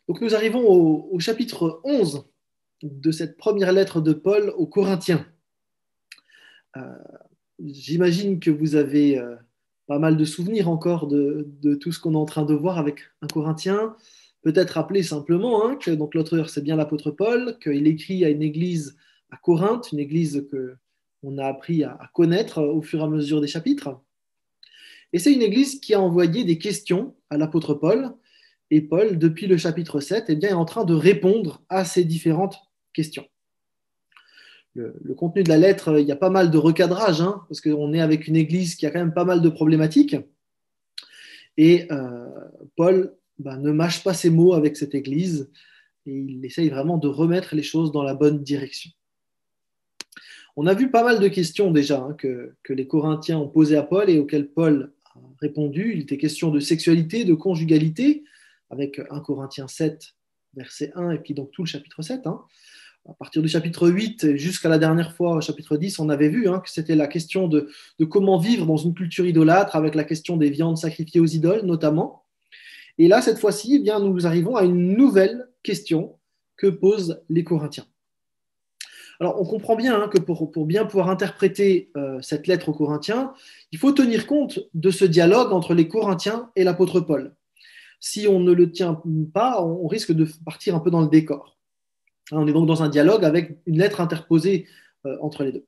Donc nous arrivons au chapitre 11 de cette première lettre de Paul aux Corinthiens. Euh, J'imagine que vous avez pas mal de souvenirs encore de tout ce qu'on est en train de voir avec un Corinthien. Peut-être rappeler simplement que donc l'auteur, c'est bien l'apôtre Paul, qu'il écrit à une église à Corinthe, une église que on a appris à connaître au fur et à mesure des chapitres. Et c'est une église qui a envoyé des questions à l'apôtre Paul. Et Paul, depuis le chapitre 7, bien, est en train de répondre à ces différentes questions. Le contenu de la lettre, il y a pas mal de recadrage, parce qu'on est avec une église qui a quand même pas mal de problématiques. Et Paul ne mâche pas ses mots avec cette église et il essaye vraiment de remettre les choses dans la bonne direction. On a vu pas mal de questions déjà que les Corinthiens ont posées à Paul et auxquelles Paul a répondu. Il était question de sexualité, de conjugalité, avec 1 Corinthiens 7, verset 1, et puis donc tout le chapitre 7. À partir du chapitre 8 jusqu'à la dernière fois, au chapitre 10, on avait vu que c'était la question de comment vivre dans une culture idolâtre, avec la question des viandes sacrifiées aux idoles notamment. Et là, cette fois-ci, nous arrivons à une nouvelle question que posent les Corinthiens. Alors, on comprend bien que pour bien pouvoir interpréter cette lettre aux Corinthiens, il faut tenir compte de ce dialogue entre les Corinthiens et l'apôtre Paul. Si on ne le tient pas, on risque de partir un peu dans le décor. On est donc dans un dialogue avec une lettre interposée entre les deux.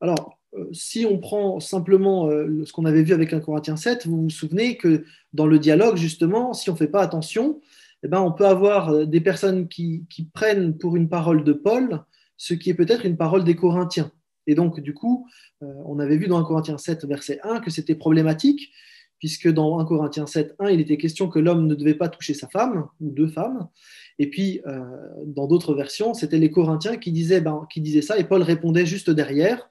Alors, si on prend simplement ce qu'on avait vu avec 1 Corinthiens 7, vous vous souvenez que dans le dialogue, justement, si on ne fait pas attention, on peut avoir des personnes qui prennent pour une parole de Paul ce qui est peut-être une parole des Corinthiens. Et donc, du coup, on avait vu dans 1 Corinthiens 7, verset 1, que c'était problématique, puisque dans 1 Corinthiens 7, 1, il était question que l'homme ne devait pas toucher sa femme, ou deux femmes. Et puis, dans d'autres versions, c'était les Corinthiens qui disaient ça, et Paul répondait juste derrière.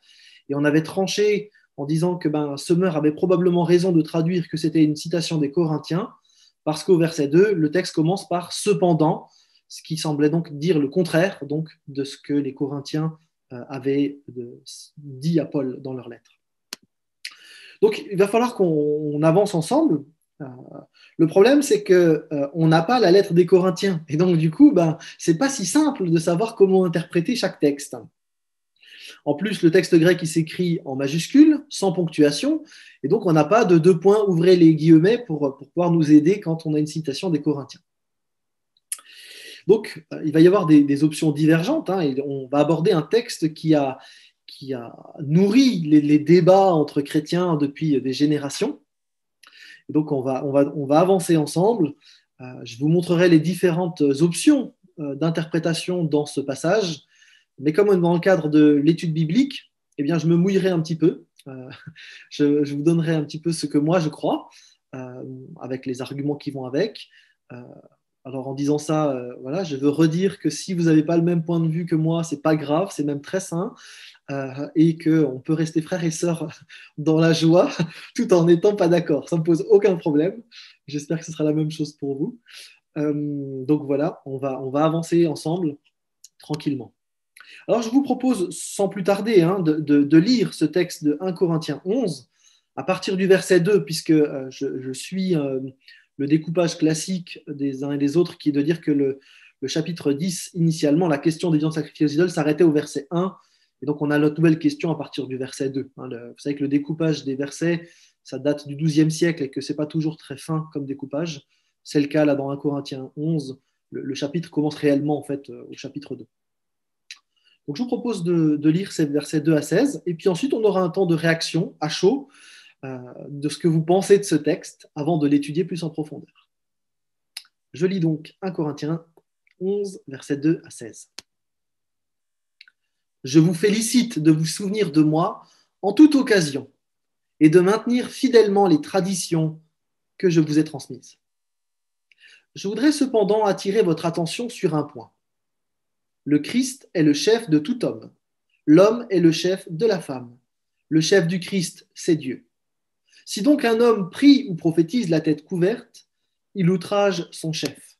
Et on avait tranché en disant que Sommer avait probablement raison de traduire que c'était une citation des Corinthiens, parce qu'au verset 2, le texte commence par cependant, ce qui semblait donc dire le contraire donc, de ce que les Corinthiens avaient dit à Paul dans leur lettre. Donc il va falloir qu'on avance ensemble. Le problème, c'est qu'on n'a pas la lettre des Corinthiens. Et donc, du coup, ce n'est pas si simple de savoir comment interpréter chaque texte. En plus, le texte grec, il s'écrit en majuscule, sans ponctuation, et donc on n'a pas de deux points, ouvrez les guillemets, pour pouvoir nous aider quand on a une citation des Corinthiens. Donc, il va y avoir des options divergentes, et on va aborder un texte qui a nourri les débats entre chrétiens depuis des générations. Et donc, on va avancer ensemble. Je vous montrerai les différentes options d'interprétation dans ce passage. Mais comme on est dans le cadre de l'étude biblique, je me mouillerai un petit peu. Je vous donnerai un petit peu ce que moi je crois, avec les arguments qui vont avec. Alors en disant ça, voilà, je veux redire que si vous n'avez pas le même point de vue que moi, c'est pas grave, c'est même très sain, et qu'on peut rester frères et sœurs dans la joie tout en n'étant pas d'accord. Ça ne me pose aucun problème. J'espère que ce sera la même chose pour vous. Donc voilà, on va avancer ensemble tranquillement. Alors je vous propose sans plus tarder de lire ce texte de 1 Corinthiens 11 à partir du verset 2, puisque je suis le découpage classique des uns et des autres qui est de dire que le chapitre 10, initialement, la question des viandes sacrifiées aux idoles s'arrêtait au verset 1, et donc on a notre nouvelle question à partir du verset 2. Vous savez que le découpage des versets, ça date du XIIe siècle et que ce n'est pas toujours très fin comme découpage. C'est le cas là dans 1 Corinthiens 11, le chapitre commence réellement en fait au chapitre 2. Donc, je vous propose de lire ces versets 2 à 16, et puis ensuite, on aura un temps de réaction à chaud de ce que vous pensez de ce texte avant de l'étudier plus en profondeur. Je lis donc 1 Corinthiens 11, versets 2 à 16. Je vous félicite de vous souvenir de moi en toute occasion et de maintenir fidèlement les traditions que je vous ai transmises. Je voudrais cependant attirer votre attention sur un point. Le Christ est le chef de tout homme. L'homme est le chef de la femme. Le chef du Christ, c'est Dieu. Si donc un homme prie ou prophétise la tête couverte, il outrage son chef.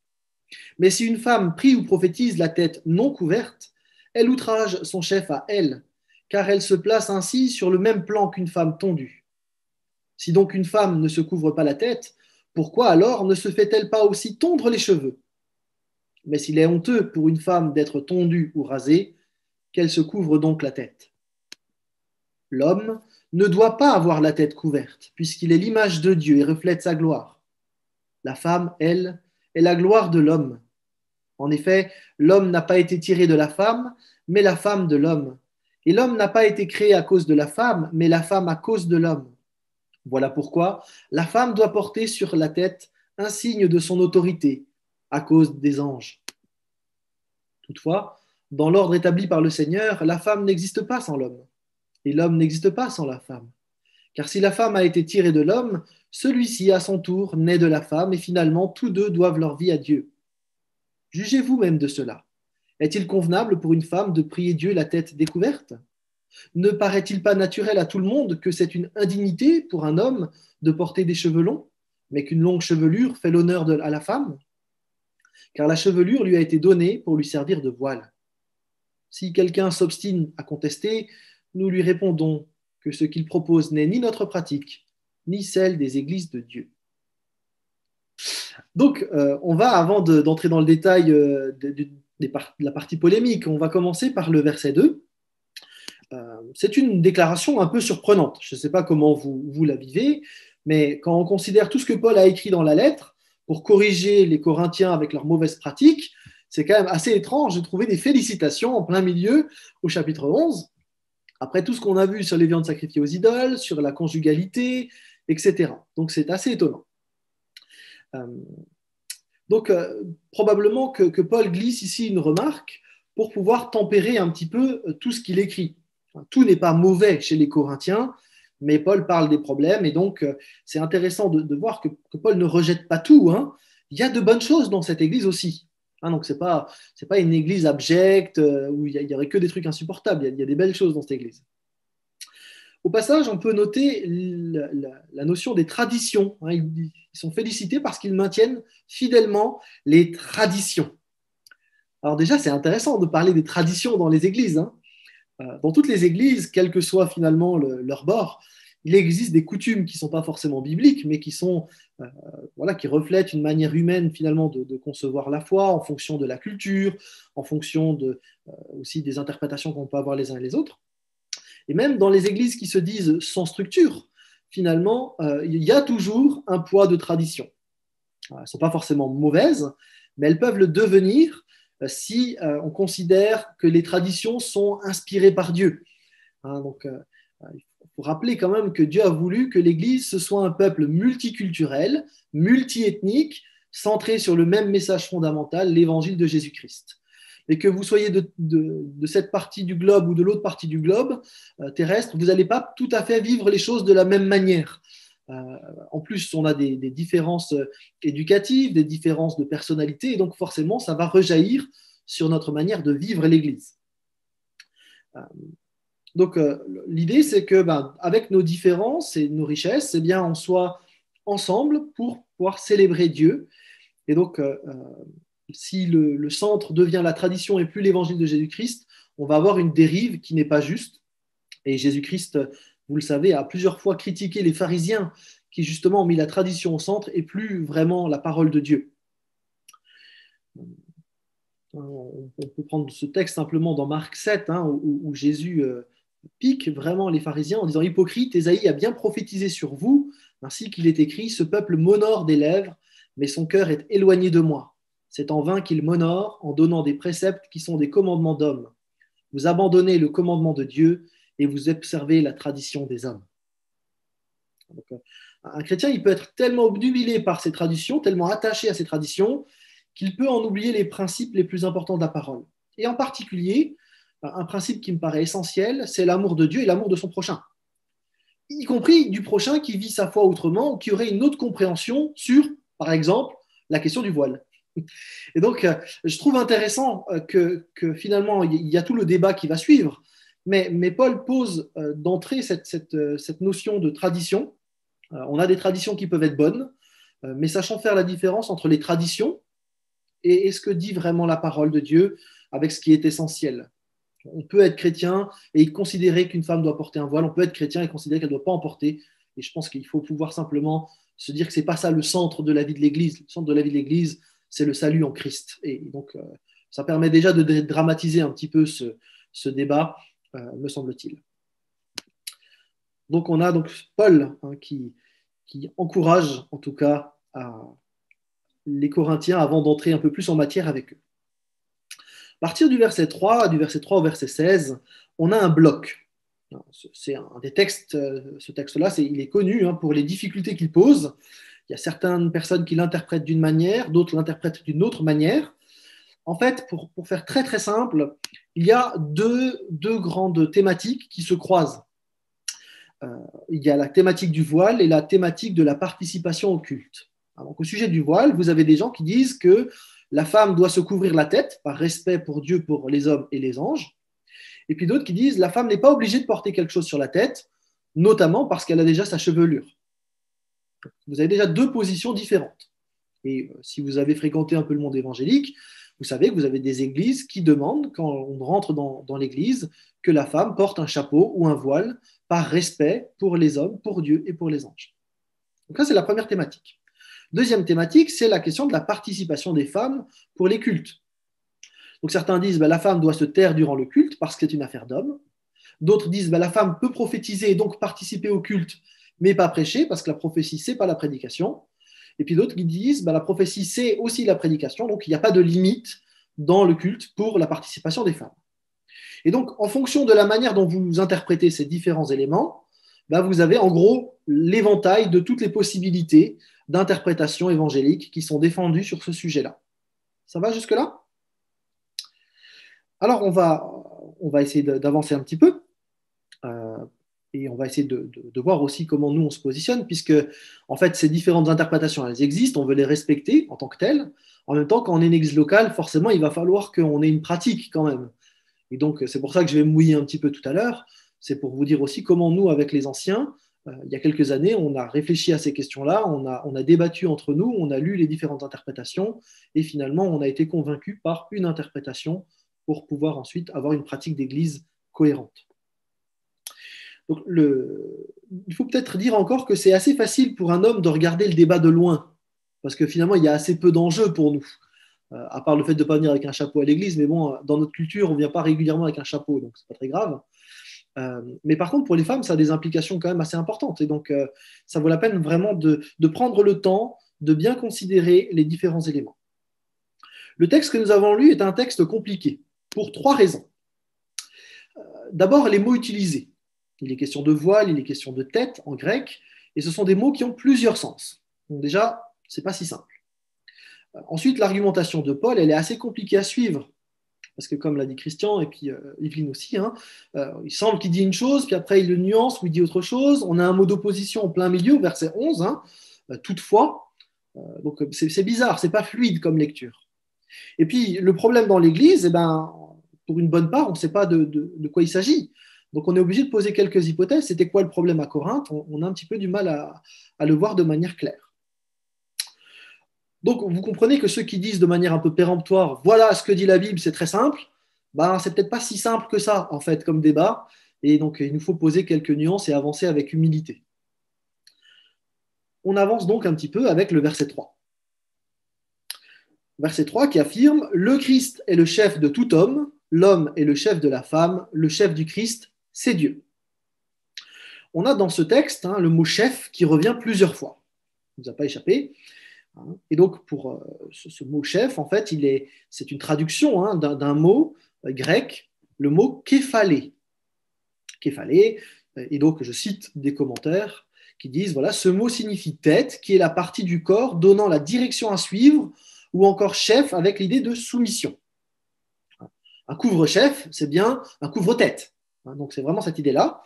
Mais si une femme prie ou prophétise la tête non couverte, elle outrage son chef à elle, car elle se place ainsi sur le même plan qu'une femme tondue. Si donc une femme ne se couvre pas la tête, Pourquoi alors ne se fait-elle pas aussi tondre les cheveux? Mais s'il est honteux pour une femme d'être tondue ou rasée, qu'elle se couvre donc la tête. L'homme ne doit pas avoir la tête couverte, puisqu'il est l'image de Dieu et reflète sa gloire. La femme, elle, est la gloire de l'homme. En effet, l'homme n'a pas été tiré de la femme, mais la femme de l'homme. Et l'homme n'a pas été créé à cause de la femme, mais la femme à cause de l'homme. Voilà pourquoi la femme doit porter sur la tête un signe de son autorité, à cause des anges. Toutefois, dans l'ordre établi par le Seigneur, la femme n'existe pas sans l'homme, et l'homme n'existe pas sans la femme. Car si la femme a été tirée de l'homme, celui-ci, à son tour, naît de la femme, et finalement, tous deux doivent leur vie à Dieu. Jugez vous-même de cela. Est-il convenable pour une femme de prier Dieu la tête découverte? Ne paraît-il pas naturel à tout le monde que c'est une indignité pour un homme de porter des cheveux longs, mais qu'une longue chevelure fait l'honneur à la femme? Car la chevelure lui a été donnée pour lui servir de voile. Si quelqu'un s'obstine à contester, nous lui répondons que ce qu'il propose n'est ni notre pratique, ni celle des églises de Dieu. Donc, on va, avant d'entrer dans le détail de la partie polémique, on va commencer par le verset 2. C'est une déclaration un peu surprenante. Je ne sais pas comment vous la vivez, mais quand on considère tout ce que Paul a écrit dans la lettre pour corriger les Corinthiens avec leurs mauvaises pratiques, c'est quand même assez étrange de trouver des félicitations en plein milieu au chapitre 11, après tout ce qu'on a vu sur les viandes sacrifiées aux idoles, sur la conjugalité, etc. Donc c'est assez étonnant. Donc probablement que Paul glisse ici une remarque pour pouvoir tempérer un petit peu tout ce qu'il écrit. Tout n'est pas mauvais chez les Corinthiens, mais Paul parle des problèmes, et donc c'est intéressant de voir que Paul ne rejette pas tout, hein. Il y a de bonnes choses dans cette église aussi. Hein, donc c'est pas une église abjecte où il y aurait que des trucs insupportables. Il y a des belles choses dans cette église. Au passage, on peut noter la notion des traditions. Hein. Ils sont félicités parce qu'ils maintiennent fidèlement les traditions. Alors déjà, c'est intéressant de parler des traditions dans les églises, hein. Dans toutes les églises, quel que soit finalement leur bord, il existe des coutumes qui ne sont pas forcément bibliques, mais qui sont, qui reflètent une manière humaine finalement de concevoir la foi en fonction de la culture, en fonction aussi des interprétations qu'on peut avoir les uns et les autres. Et même dans les églises qui se disent sans structure, finalement, il y a toujours un poids de tradition. Elles ne sont pas forcément mauvaises, mais elles peuvent le devenir si on considère que les traditions sont inspirées par Dieu. Hein, donc, il faut rappeler quand même que Dieu a voulu que l'Église ce soit un peuple multiculturel, multiethnique, centré sur le même message fondamental, l'évangile de Jésus-Christ. Et que vous soyez de cette partie du globe ou de l'autre partie du globe terrestre, vous n'allez pas tout à fait vivre les choses de la même manière. En plus, on a des différences éducatives, des différences de personnalité, et donc forcément, ça va rejaillir sur notre manière de vivre l'Église. Donc, l'idée, c'est que, avec nos différences et nos richesses, eh bien, on soit ensemble pour pouvoir célébrer Dieu. Et donc, si le centre devient la tradition et plus l'évangile de Jésus-Christ, on va avoir une dérive qui n'est pas juste. Et Jésus-Christ, vous le savez, a plusieurs fois critiqué les pharisiens qui justement ont mis la tradition au centre et plus vraiment la parole de Dieu. On peut prendre ce texte simplement dans Marc 7, hein, où Jésus pique vraiment les pharisiens en disant « Hypocrite, Ésaïe a bien prophétisé sur vous, ainsi qu'il est écrit, ce peuple m'honore des lèvres, mais son cœur est éloigné de moi. C'est en vain qu'il m'honore en donnant des préceptes qui sont des commandements d'hommes. Vous abandonnez le commandement de Dieu et vous observez la tradition des hommes. » Donc, un chrétien, il peut être tellement obnubilé par ses traditions, tellement attaché à ses traditions, qu'il peut en oublier les principes les plus importants de la parole. Et en particulier, un principe qui me paraît essentiel, c'est l'amour de Dieu et l'amour de son prochain. Y compris du prochain qui vit sa foi autrement ou qui aurait une autre compréhension sur, par exemple, la question du voile. Et donc, je trouve intéressant que finalement, il y a tout le débat qui va suivre, mais Paul pose d'entrée cette notion de tradition. On a des traditions qui peuvent être bonnes, mais sachant faire la différence entre les traditions et ce que dit vraiment la parole de Dieu avec ce qui est essentiel. On peut être chrétien et considérer qu'une femme doit porter un voile, on peut être chrétien et considérer qu'elle ne doit pas en porter, et je pense qu'il faut pouvoir simplement se dire que ce n'est pas ça le centre de la vie de l'Église. Le centre de la vie de l'Église, c'est le salut en Christ. Et donc, ça permet déjà de dramatiser un petit peu ce débat, me semble-t-il. Donc, on a donc Paul qui encourage, en tout cas, les Corinthiens avant d'entrer un peu plus en matière avec eux. À partir du verset 3 au verset 16, on a un bloc. C'est un des textes, ce texte-là, il est connu pour les difficultés qu'il pose. Il y a certaines personnes qui l'interprètent d'une manière, d'autres l'interprètent d'une autre manière. En fait, pour faire très très simple, il y a deux grandes thématiques qui se croisent. Il y a la thématique du voile et la thématique de la participation au culte. Donc, au sujet du voile, vous avez des gens qui disent que la femme doit se couvrir la tête par respect pour Dieu, pour les hommes et les anges. Et puis d'autres qui disent que la femme n'est pas obligée de porter quelque chose sur la tête, notamment parce qu'elle a déjà sa chevelure. Vous avez déjà deux positions différentes. Et si vous avez fréquenté un peu le monde évangélique, vous savez que vous avez des églises qui demandent, quand on rentre dans l'église, que la femme porte un chapeau ou un voile par respect pour les hommes, pour Dieu et pour les anges. Donc ça, c'est la première thématique. Deuxième thématique, c'est la question de la participation des femmes pour les cultes. Donc certains disent la femme doit se taire durant le culte parce que c'est une affaire d'homme. D'autres disent la femme peut prophétiser et donc participer au culte, mais pas prêcher parce que la prophétie, c'est pas la prédication. Et puis d'autres qui disent la prophétie, c'est aussi la prédication, donc il n'y a pas de limite dans le culte pour la participation des femmes. Et donc, en fonction de la manière dont vous interprétez ces différents éléments, vous avez en gros l'éventail de toutes les possibilités d'interprétation évangélique qui sont défendues sur ce sujet-là. Ça va jusque-là ? Alors, on va essayer d'avancer un petit peu et on va essayer de voir aussi comment nous, on se positionne, puisque, en fait, ces différentes interprétations, elles existent, on veut les respecter en tant que telles. En même temps, quand on est une église locale, forcément, il va falloir qu'on ait une pratique quand même. Et donc, c'est pour ça que je vais me mouiller un petit peu tout à l'heure. C'est pour vous dire aussi comment nous, avec les anciens, il y a quelques années, on a réfléchi à ces questions-là, on a débattu entre nous, on a lu les différentes interprétations, et finalement, on a été convaincus par une interprétation pour pouvoir ensuite avoir une pratique d'église cohérente. Donc, il faut peut-être dire encore que c'est assez facile pour un homme de regarder le débat de loin, parce que finalement, il y a assez peu d'enjeux pour nous. À part le fait de ne pas venir avec un chapeau à l'église, mais bon, dans notre culture, on ne vient pas régulièrement avec un chapeau, donc ce n'est pas très grave. Mais par contre, pour les femmes, ça a des implications quand même assez importantes, et donc ça vaut la peine vraiment de prendre le temps de bien considérer les différents éléments. Le texte que nous avons lu est un texte compliqué, pour trois raisons. D'abord, les mots utilisés. Il est question de voile, il est question de tête en grec, et ce sont des mots qui ont plusieurs sens. Donc déjà, ce n'est pas si simple. Ensuite, l'argumentation de Paul, elle est assez compliquée à suivre, parce que comme l'a dit Christian, et puis Yveline aussi, il semble qu'il dit une chose, puis après il le nuance ou il dit autre chose. On a un mot d'opposition en plein milieu, verset 11, toutefois. Donc c'est bizarre, c'est pas fluide comme lecture. Et puis le problème dans l'Église, pour une bonne part, on ne sait pas de quoi il s'agit. Donc on est obligé de poser quelques hypothèses. C'était quoi le problème à Corinthe ? On a un petit peu du mal à le voir de manière claire. Donc, vous comprenez que ceux qui disent de manière un peu péremptoire, voilà ce que dit la Bible, c'est très simple, c'est peut-être pas si simple que ça, en fait, comme débat. Et donc, il nous faut poser quelques nuances et avancer avec humilité. On avance donc un petit peu avec le verset 3. Verset 3 qui affirme « Le Christ est le chef de tout homme, l'homme est le chef de la femme, le chef du Christ, c'est Dieu. » On a dans ce texte le mot « chef » qui revient plusieurs fois. Il ne nous a pas échappé. Et donc, pour ce mot chef, en fait, c'est une traduction d'un mot grec, le mot képhalé. Képhalé, et donc je cite des commentaires qui disent voilà, ce mot signifie tête, qui est la partie du corps donnant la direction à suivre, ou encore chef avec l'idée de soumission. Un couvre-chef, c'est bien un couvre-tête. Donc, c'est vraiment cette idée-là.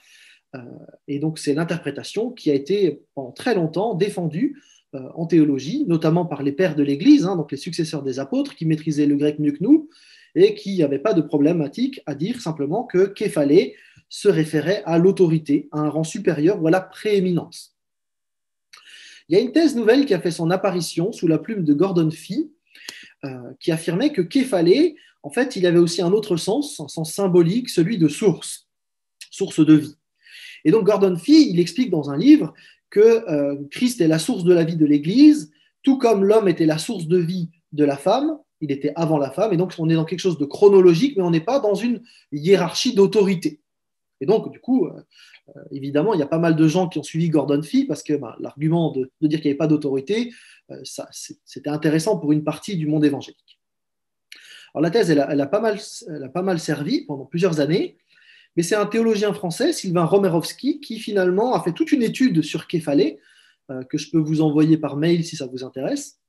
Et donc, c'est l'interprétation qui a été pendant très longtemps défendue en théologie, notamment par les pères de l'Église, donc les successeurs des apôtres, qui maîtrisaient le grec mieux que nous et qui n'avaient pas de problématique à dire simplement que képhalé se référait à l'autorité, à un rang supérieur ou à la prééminence. Il y a une thèse nouvelle qui a fait son apparition sous la plume de Gordon Fee, qui affirmait que képhalé, en fait, il avait aussi un autre sens, un sens symbolique, celui de source de vie. Et donc Gordon Fee, il explique dans un livre que Christ est la source de la vie de l'Église, tout comme l'homme était la source de vie de la femme, il était avant la femme, et donc on est dans quelque chose de chronologique, mais on n'est pas dans une hiérarchie d'autorité. Et donc, du coup, évidemment, il y a pas mal de gens qui ont suivi Gordon Fee, parce que l'argument de dire qu'il n'y avait pas d'autorité, c'était intéressant pour une partie du monde évangélique. Alors la thèse, elle a pas mal servi pendant plusieurs années, mais c'est un théologien français, Sylvain Romerovski, qui finalement a fait toute une étude sur Képhalé, que je peux vous envoyer par mail si ça vous intéresse.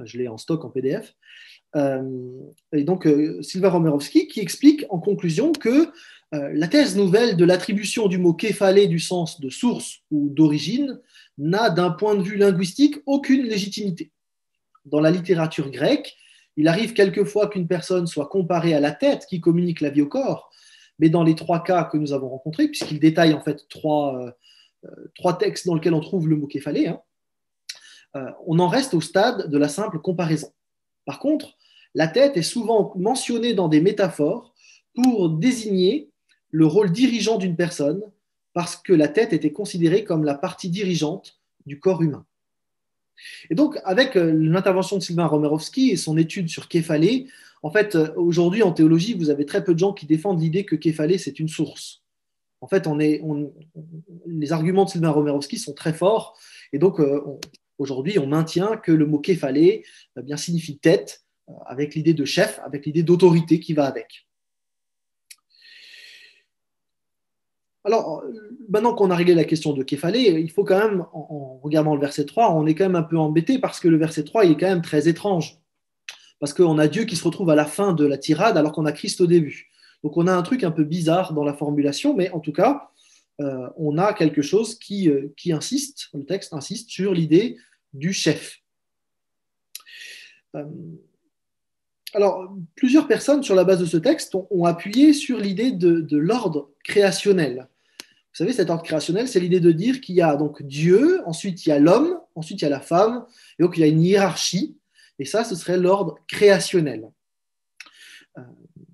Je l'ai en stock en PDF. Et donc, Sylvain Romerovski qui explique en conclusion que la thèse nouvelle de l'attribution du mot képhalé du sens de source ou d'origine n'a d'un point de vue linguistique aucune légitimité. Dans la littérature grecque, il arrive quelquefois qu'une personne soit comparée à la tête qui communique la vie au corps, mais dans les trois cas que nous avons rencontrés, puisqu'il détaille en fait trois textes dans lesquels on trouve le mot képhalé, on en reste au stade de la simple comparaison. Par contre, la tête est souvent mentionnée dans des métaphores pour désigner le rôle dirigeant d'une personne, parce que la tête était considérée comme la partie dirigeante du corps humain. Et donc, avec l'intervention de Sylvain Romerovski et son étude sur Képhalé, en fait, aujourd'hui en théologie, vous avez très peu de gens qui défendent l'idée que Képhalé, c'est une source. En fait, les arguments de Sylvain Romerovski sont très forts, et donc aujourd'hui, on maintient que le mot Képhalé bien signifie tête, avec l'idée de chef, avec l'idée d'autorité qui va avec. Alors, maintenant qu'on a réglé la question de Képhalé, il faut quand même, en regardant le verset 3, on est quand même un peu embêté parce que le verset 3, il est quand même très étrange. Parce qu'on a Dieu qui se retrouve à la fin de la tirade alors qu'on a Christ au début. Donc on a un truc un peu bizarre dans la formulation, mais en tout cas, on a quelque chose qui insiste, le texte insiste sur l'idée du chef. Alors, plusieurs personnes, sur la base de ce texte, ont appuyé sur l'idée de l'ordre créationnel. Vous savez, cet ordre créationnel, c'est l'idée de dire qu'il y a donc Dieu, ensuite il y a l'homme, ensuite il y a la femme, et donc il y a une hiérarchie, et ça, ce serait l'ordre créationnel.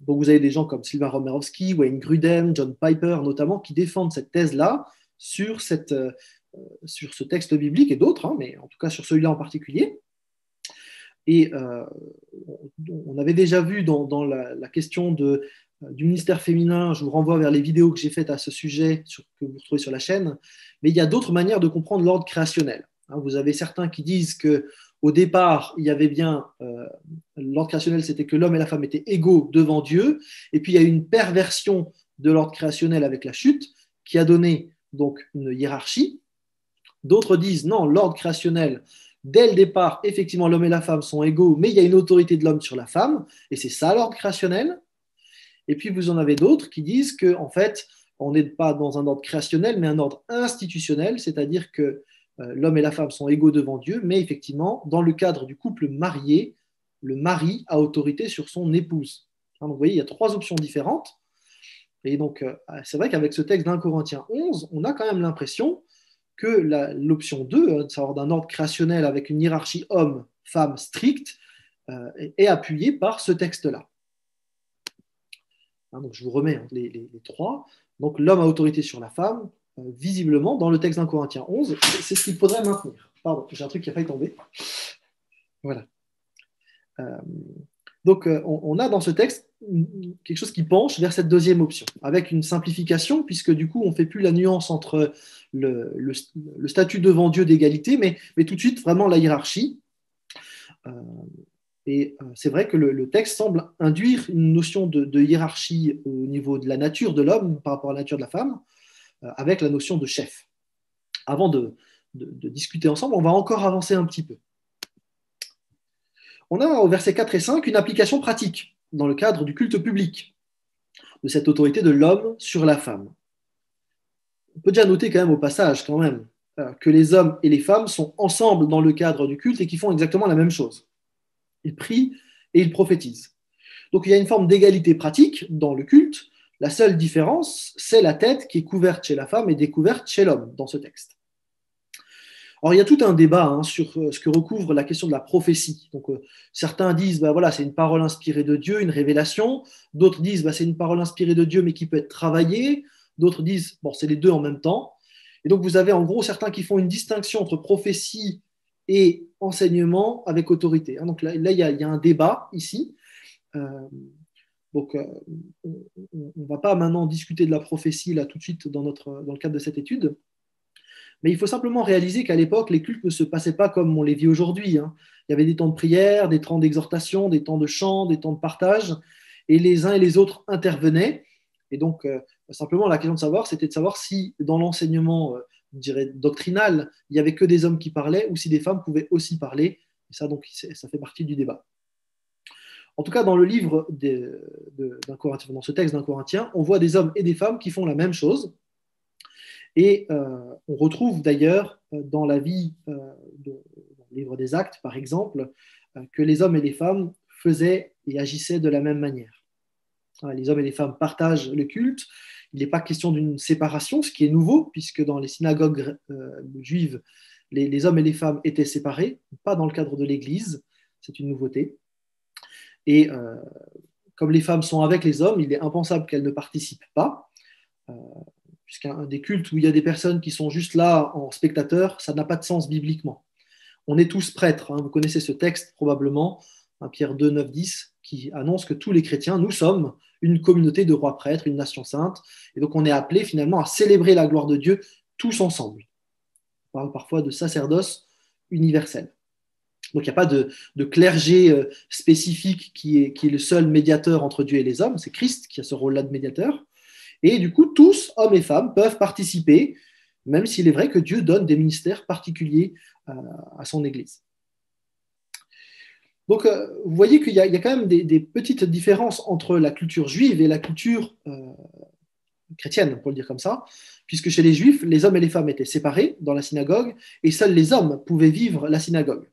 Donc vous avez des gens comme Sylvain Romerovski, Wayne Grudem, John Piper notamment, qui défendent cette thèse-là sur ce texte biblique, et d'autres, mais en tout cas sur celui-là en particulier. Et on avait déjà vu dans la question du ministère féminin, je vous renvoie vers les vidéos que j'ai faites à ce sujet, que vous retrouvez sur la chaîne, mais il y a d'autres manières de comprendre l'ordre créationnel. Vous avez certains qui disent qu'au départ, il y avait bien, l'ordre créationnel, c'était que l'homme et la femme étaient égaux devant Dieu, et puis il y a eu une perversion de l'ordre créationnel avec la chute, qui a donné donc une hiérarchie. D'autres disent non, l'ordre créationnel, dès le départ, effectivement, l'homme et la femme sont égaux, mais il y a une autorité de l'homme sur la femme, et c'est ça l'ordre créationnel. Et puis vous en avez d'autres qui disent que, en fait, on n'est pas dans un ordre créationnel, mais un ordre institutionnel, c'est-à-dire que l'homme et la femme sont égaux devant Dieu, mais effectivement, dans le cadre du couple marié, le mari a autorité sur son épouse. Donc vous voyez, il y a trois options différentes. Et donc, c'est vrai qu'avec ce texte d'un Corinthiens 11, on a quand même l'impression que l'option 2, de savoir d'un ordre créationnel avec une hiérarchie homme-femme stricte, est appuyée par ce texte-là. Donc je vous remets les trois. Donc l'homme a autorité sur la femme, visiblement, dans le texte d'un Corinthiens 11, c'est ce qu'il faudrait maintenir. Pardon, j'ai un truc qui a failli tomber. Voilà. Donc on a dans ce texte quelque chose qui penche vers cette deuxième option, avec une simplification, puisque du coup on ne fait plus la nuance entre le statut devant Dieu d'égalité, mais tout de suite vraiment la hiérarchie. Et c'est vrai que le texte semble induire une notion de hiérarchie au niveau de la nature de l'homme par rapport à la nature de la femme, avec la notion de chef. Avant de discuter ensemble, on va encore avancer un petit peu. On a au verset 4 et 5 une application pratique dans le cadre du culte public de cette autorité de l'homme sur la femme. On peut déjà noter quand même au passage quand même que les hommes et les femmes sont ensemble dans le cadre du culte et qu'ils font exactement la même chose. Ils prient et ils prophétisent. Donc il y a une forme d'égalité pratique dans le culte. La seule différence, c'est la tête qui est couverte chez la femme et découverte chez l'homme dans ce texte. Alors, il y a tout un débat sur ce que recouvre la question de la prophétie. Donc, certains disent, voilà, c'est une parole inspirée de Dieu, une révélation. D'autres disent, c'est une parole inspirée de Dieu, mais qui peut être travaillée. D'autres disent, c'est les deux en même temps. Et donc, vous avez en gros certains qui font une distinction entre prophétie et enseignement avec autorité. Donc là, il y a un débat ici. Euh, donc, on ne va pas maintenant discuter de la prophétie là tout de suite dans le cadre de cette étude. Mais il faut simplement réaliser qu'à l'époque, les cultes ne se passaient pas comme on les vit aujourd'hui. Il y avait des temps de prière, des temps d'exhortation, des temps de chant, des temps de partage, et les uns et les autres intervenaient. Et donc, simplement, la question de savoir, c'était de savoir si dans l'enseignement, je dirais, doctrinal, il n'y avait que des hommes qui parlaient ou si des femmes pouvaient aussi parler. Et ça, donc, ça fait partie du débat. En tout cas, dans le livre d'un Corinthien, dans ce texte d'un Corinthien, on voit des hommes et des femmes qui font la même chose. Et on retrouve d'ailleurs dans la vie, dans le livre des Actes, par exemple, que les hommes et les femmes faisaient et agissaient de la même manière. Les hommes et les femmes partagent le culte. Il n'est pas question d'une séparation, ce qui est nouveau, puisque dans les synagogues juives, les hommes et les femmes étaient séparés, pas dans le cadre de l'Église, c'est une nouveauté. Et comme les femmes sont avec les hommes, il est impensable qu'elles ne participent pas, puisqu'un des cultes où il y a des personnes qui sont juste là en spectateurs, ça n'a pas de sens bibliquement. On est tous prêtres, vous connaissez ce texte probablement, Pierre 2, 9, 10, qui annonce que tous les chrétiens, nous sommes une communauté de rois prêtres, une nation sainte, et donc on est appelé finalement à célébrer la gloire de Dieu tous ensemble. On parle parfois de sacerdoce universel. Donc il n'y a pas de clergé spécifique qui est le seul médiateur entre Dieu et les hommes, c'est Christ qui a ce rôle-là de médiateur. Et du coup, tous, hommes et femmes, peuvent participer, même s'il est vrai que Dieu donne des ministères particuliers à son Église. Donc, vous voyez qu'il y a quand même des petites différences entre la culture juive et la culture chrétienne, pour le dire comme ça, puisque chez les Juifs, les hommes et les femmes étaient séparés dans la synagogue, et seuls les hommes pouvaient vivre la synagogue.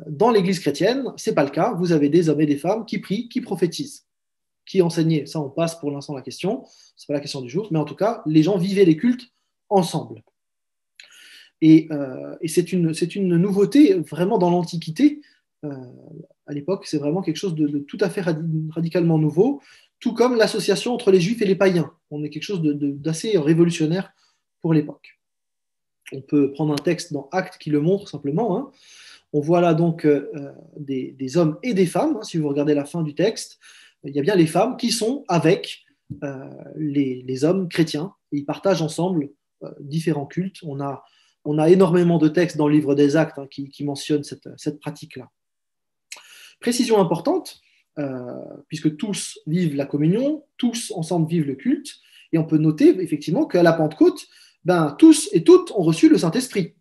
Dans l'Église chrétienne, ce n'est pas le cas. Vous avez des hommes et des femmes qui prient, qui prophétisent, qui enseignaient. Ça, on passe pour l'instant la question. Ce n'est pas la question du jour, mais en tout cas, les gens vivaient les cultes ensemble. Et c'est une nouveauté vraiment dans l'Antiquité. À l'époque, c'est vraiment quelque chose de tout à fait radicalement nouveau, tout comme l'association entre les Juifs et les païens. On est quelque chose d'assez révolutionnaire pour l'époque. On peut prendre un texte dans Actes qui le montre simplement. On voit là donc des hommes et des femmes. Si vous regardez la fin du texte, il y a bien les femmes qui sont avec les hommes chrétiens. Et ils partagent ensemble différents cultes. On a énormément de textes dans le livre des Actes qui mentionnent cette pratique-là. Précision importante, puisque tous vivent la communion, tous ensemble vivent le culte, et on peut noter effectivement qu'à la Pentecôte, tous et toutes ont reçu le Saint-Esprit.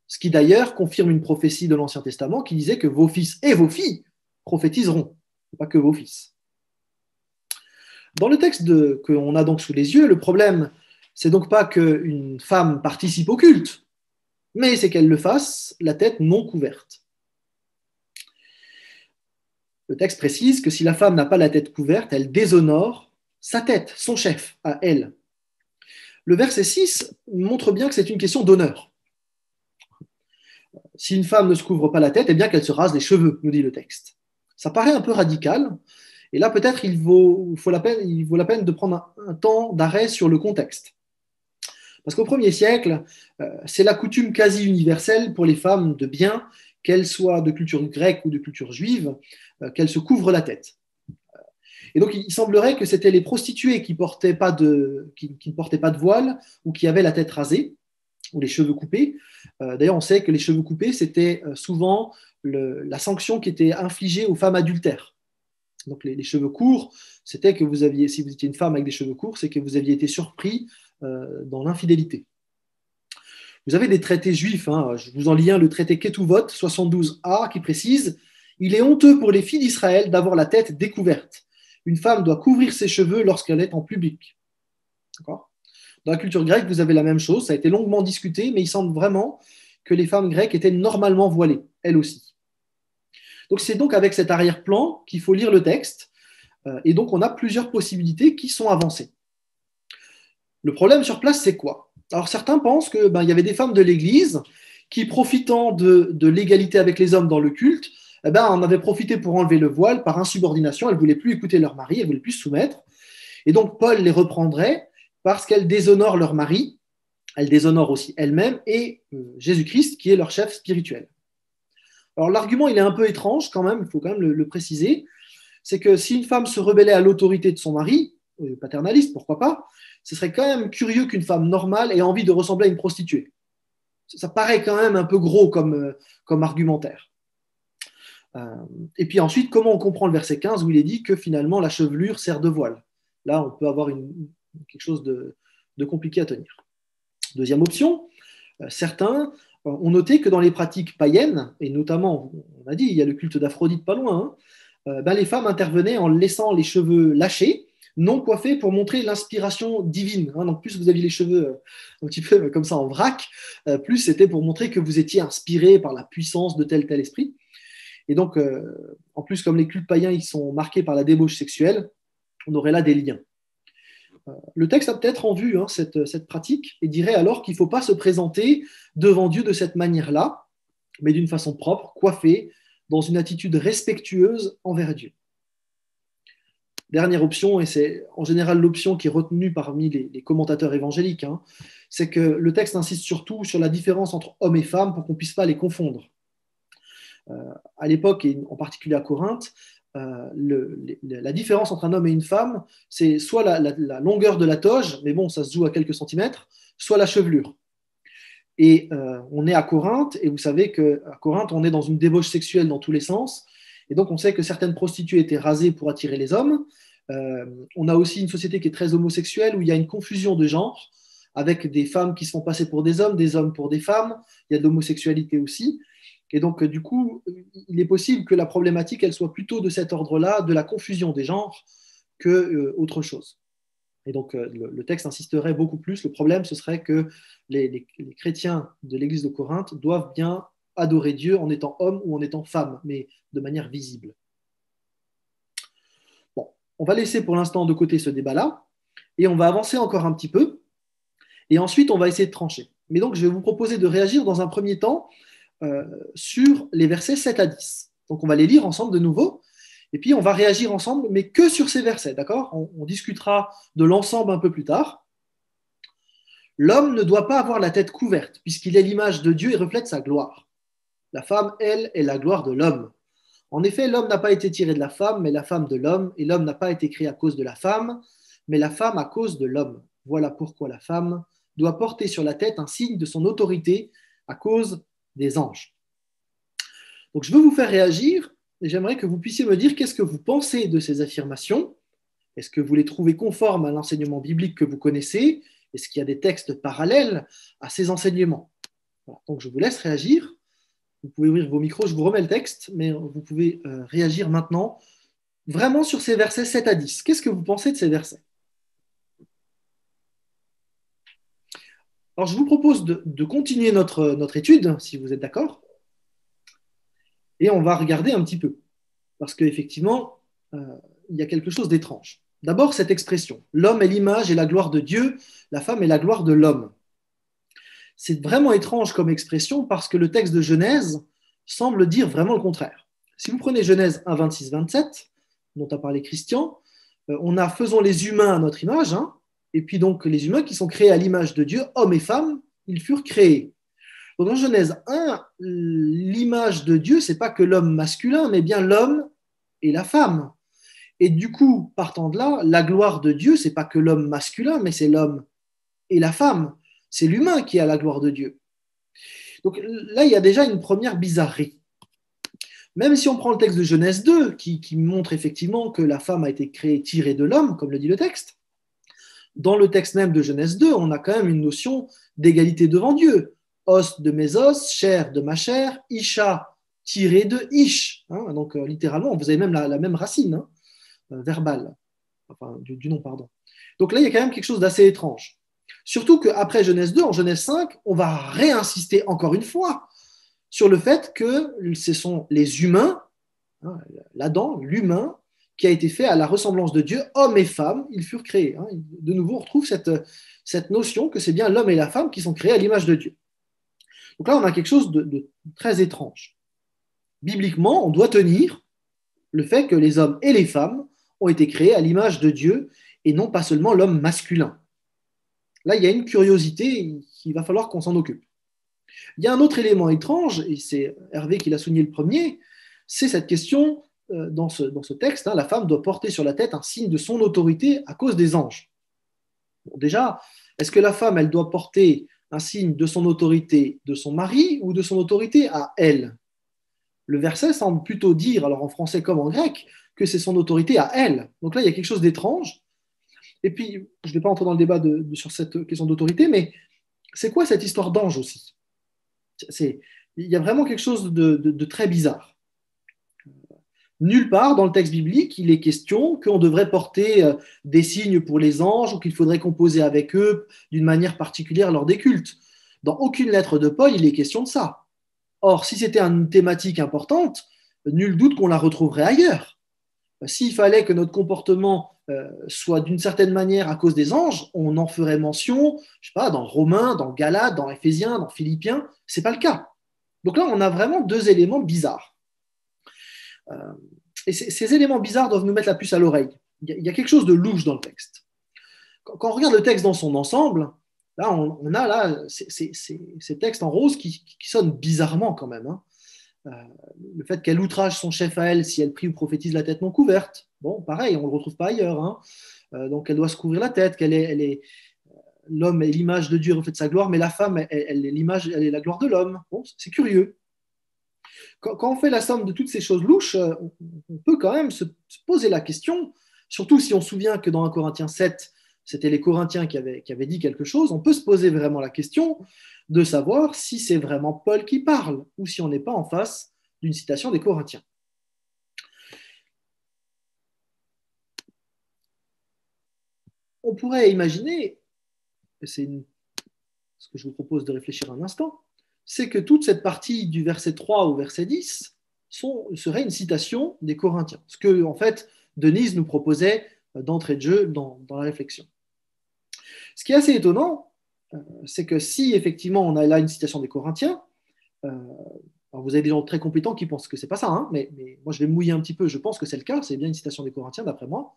Ce qui d'ailleurs confirme une prophétie de l'Ancien Testament qui disait que vos fils et vos filles prophétiseront, pas que vos fils. Dans le texte qu'on a donc sous les yeux, le problème, c'est donc pas qu'une femme participe au culte, mais c'est qu'elle le fasse la tête non couverte. Le texte précise que si la femme n'a pas la tête couverte, elle déshonore sa tête, son chef, à elle. Le verset 6 montre bien que c'est une question d'honneur. Si une femme ne se couvre pas la tête, eh bien qu'elle se rase les cheveux, nous dit le texte. Ça paraît un peu radical, et là peut-être il vaut la peine de prendre un temps d'arrêt sur le contexte. Parce qu'au 1er siècle, c'est la coutume quasi universelle pour les femmes de bien, qu'elles soient de culture grecque ou de culture juive, qu'elles se couvrent la tête. Et donc il semblerait que c'était les prostituées qui ne portaient pas de voile ou qui avaient la tête rasée, ou les cheveux coupés. D'ailleurs, on sait que les cheveux coupés, c'était souvent la sanction qui était infligée aux femmes adultères. Donc les cheveux courts, c'était que si vous étiez une femme avec des cheveux courts, c'est que vous aviez été surpris dans l'infidélité. Vous avez des traités juifs, je vous en lis un, le traité Ketuvot 72a, qui précise « Il est honteux pour les filles d'Israël d'avoir la tête découverte. Une femme doit couvrir ses cheveux lorsqu'elle est en public. » D'accord ? Dans la culture grecque, vous avez la même chose. Ça a été longuement discuté, mais il semble vraiment que les femmes grecques étaient normalement voilées, elles aussi. Donc c'est donc avec cet arrière-plan qu'il faut lire le texte. Et donc on a plusieurs possibilités qui sont avancées. Le problème sur place, c'est quoi ? Alors certains pensent qu'il y avait des femmes de l'Église qui, profitant de l'égalité avec les hommes dans le culte, en avaient profité pour enlever le voile par insubordination. Elles ne voulaient plus écouter leur mari, elles ne voulaient plus se soumettre. Et donc Paul les reprendrait parce qu'elles déshonorent leur mari Elle déshonore aussi elle-même et Jésus-Christ, qui est leur chef spirituel. Alors l'argument, il est un peu étrange quand même, il faut quand même le préciser, c'est que si une femme se rebellait à l'autorité de son mari, paternaliste, pourquoi pas, ce serait quand même curieux qu'une femme normale ait envie de ressembler à une prostituée. Ça paraît quand même un peu gros comme argumentaire. Et puis ensuite, comment on comprend le verset 15 où il est dit que finalement la chevelure sert de voile? Là, on peut avoir quelque chose de compliqué à tenir. Deuxième option, certains ont noté que dans les pratiques païennes, et notamment, on a dit, il y a le culte d'Aphrodite pas loin, les femmes intervenaient en laissant les cheveux lâchés, non coiffés, pour montrer l'inspiration divine. Donc plus vous aviez les cheveux un petit peu comme ça en vrac, plus c'était pour montrer que vous étiez inspiré par la puissance de tel esprit. Et donc, en plus, comme les cultes païens ils sont marqués par la débauche sexuelle, on aurait là des liens. Le texte a peut-être en vue cette pratique et dirait alors qu'il ne faut pas se présenter devant Dieu de cette manière-là, mais d'une façon propre, coiffée, dans une attitude respectueuse envers Dieu. Dernière option, et c'est en général l'option qui est retenue parmi les commentateurs évangéliques, c'est que le texte insiste surtout sur la différence entre hommes et femmes pour qu'on ne puisse pas les confondre. À l'époque, et en particulier à Corinthe, la différence entre un homme et une femme, c'est soit la longueur de la toge, mais bon, ça se joue à quelques centimètres, soit la chevelure. Et on est à Corinthe, et vous savez qu'à Corinthe, on est dans une débauche sexuelle dans tous les sens, et donc on sait que certaines prostituées étaient rasées pour attirer les hommes. On a aussi une société qui est très homosexuelle, où il y a une confusion de genre, avec des femmes qui se font passer pour des hommes pour des femmes, il y a de l'homosexualité aussi. Et donc, du coup, il est possible que la problématique, elle soit plutôt de cet ordre-là, de la confusion des genres, qu'autre chose. Et donc, le texte insisterait beaucoup plus. Le problème, ce serait que les chrétiens de l'église de Corinthe doivent bien adorer Dieu en étant homme ou en étant femme, mais de manière visible. Bon, on va laisser pour l'instant de côté ce débat-là, et on va avancer encore un petit peu, et ensuite, on va essayer de trancher. Mais donc, je vais vous proposer de réagir dans un premier temps sur les versets 7 à 10. Donc on va les lire ensemble de nouveau, et puis on va réagir ensemble, mais que sur ces versets, d'accord ? On discutera de l'ensemble un peu plus tard. L'homme ne doit pas avoir la tête couverte, puisqu'il est l'image de Dieu et reflète sa gloire. La femme, elle, est la gloire de l'homme. En effet, l'homme n'a pas été tiré de la femme, mais la femme de l'homme, et l'homme n'a pas été créé à cause de la femme, mais la femme à cause de l'homme. Voilà pourquoi la femme doit porter sur la tête un signe de son autorité à cause des anges. Donc je veux vous faire réagir et j'aimerais que vous puissiez me dire qu'est-ce que vous pensez de ces affirmations. Est-ce que vous les trouvez conformes à l'enseignement biblique que vous connaissez? Est-ce qu'il y a des textes parallèles à ces enseignements? Voilà. Donc je vous laisse réagir. Vous pouvez ouvrir vos micros, je vous remets le texte, mais vous pouvez réagir maintenant vraiment sur ces versets 7 à 10. Qu'est-ce que vous pensez de ces versets? Alors je vous propose de continuer notre étude, si vous êtes d'accord. Et on va regarder un petit peu, parce qu'effectivement, il y a quelque chose d'étrange. D'abord, cette expression, l'homme est l'image et la gloire de Dieu, la femme est la gloire de l'homme. C'est vraiment étrange comme expression parce que le texte de Genèse semble dire vraiment le contraire. Si vous prenez Genèse 1, 26, 27, dont a parlé Christian, on a faisons les humains à notre image, et puis donc les humains qui sont créés à l'image de Dieu, hommes et femmes, ils furent créés. Donc dans Genèse 1, l'image de Dieu, c'est pas que l'homme masculin, mais bien l'homme et la femme. Et du coup, partant de là, la gloire de Dieu, c'est pas que l'homme masculin, mais c'est l'homme et la femme. C'est l'humain qui a la gloire de Dieu. Donc là, il y a déjà une première bizarrerie. Même si on prend le texte de Genèse 2, qui montre effectivement que la femme a été créée tirée de l'homme, comme le dit le texte, dans le texte même de Genèse 2, on a quand même une notion d'égalité devant Dieu. Os de mes os, chair de ma chair, Isha tiré de Ish. Donc littéralement, vous avez même la même racine verbale, enfin du nom, pardon. Donc là, il y a quand même quelque chose d'assez étrange. Surtout qu'après Genèse 2, en Genèse 5, on va réinsister encore une fois sur le fait que ce sont les humains, l'Adam, l'humain, qui a été fait à la ressemblance de Dieu, hommes et femmes, ils furent créés. De nouveau, on retrouve cette notion que c'est bien l'homme et la femme qui sont créés à l'image de Dieu. Donc là, on a quelque chose de très étrange. Bibliquement, on doit tenir le fait que les hommes et les femmes ont été créés à l'image de Dieu et non pas seulement l'homme masculin. Là, il y a une curiosité qu'il va falloir qu'on s'en occupe. Il y a un autre élément étrange, et c'est Hervé qui l'a souligné le premier, c'est cette question dans ce texte, hein, la femme doit porter sur la tête un signe de son autorité à cause des anges. Bon, déjà, est-ce que la femme, elle doit porter un signe de son autorité de son mari ou de son autorité à elle? Le verset semble plutôt dire, alors en français comme en grec, que c'est son autorité à elle. Donc là, il y a quelque chose d'étrange. Et puis, je ne vais pas entrer dans le débat sur cette question d'autorité, mais c'est quoi cette histoire d'ange aussi? Il y a vraiment quelque chose de très bizarre. Nulle part dans le texte biblique, il est question qu'on devrait porter des signes pour les anges ou qu'il faudrait composer avec eux d'une manière particulière lors des cultes. Dans aucune lettre de Paul, il est question de ça. Or, si c'était une thématique importante, nul doute qu'on la retrouverait ailleurs. S'il fallait que notre comportement soit d'une certaine manière à cause des anges, on en ferait mention, je sais pas, dans Romains, dans Galates, dans Éphésiens, dans Philippiens. C'est pas le cas. Donc là, on a vraiment deux éléments bizarres. Et ces éléments bizarres doivent nous mettre la puce à l'oreille. Il y a quelque chose de louche dans le texte. Quand on regarde le texte dans son ensemble, là, on a là ces textes en rose qui sonnent bizarrement quand même. Hein. Le fait qu'elle outrage son chef à elle si elle prie ou prophétise la tête non couverte. Bon, pareil, on ne le retrouve pas ailleurs. Hein. Donc elle doit se couvrir la tête, l'homme est l'image de Dieu, reflet de sa gloire, mais la femme, elle est la gloire de l'homme. Bon, c'est curieux. Quand on fait la somme de toutes ces choses louches, on peut quand même se poser la question, surtout si on se souvient que dans 1 Corinthiens 7, c'était les Corinthiens qui avaient dit quelque chose, on peut se poser vraiment la question de savoir si c'est vraiment Paul qui parle ou si on n'est pas en face d'une citation des Corinthiens. On pourrait imaginer, c'est ce que je vous propose de réfléchir un instant, c'est que toute cette partie du verset 3 au verset 10 serait une citation des Corinthiens, ce que, en fait, Denise nous proposait d'entrée de jeu dans la réflexion. Ce qui est assez étonnant, c'est que si effectivement on a là une citation des Corinthiens, alors vous avez des gens très compétents qui pensent que c'est pas ça, hein, mais moi je vais me mouiller un petit peu, je pense que c'est le cas, c'est bien une citation des Corinthiens d'après moi.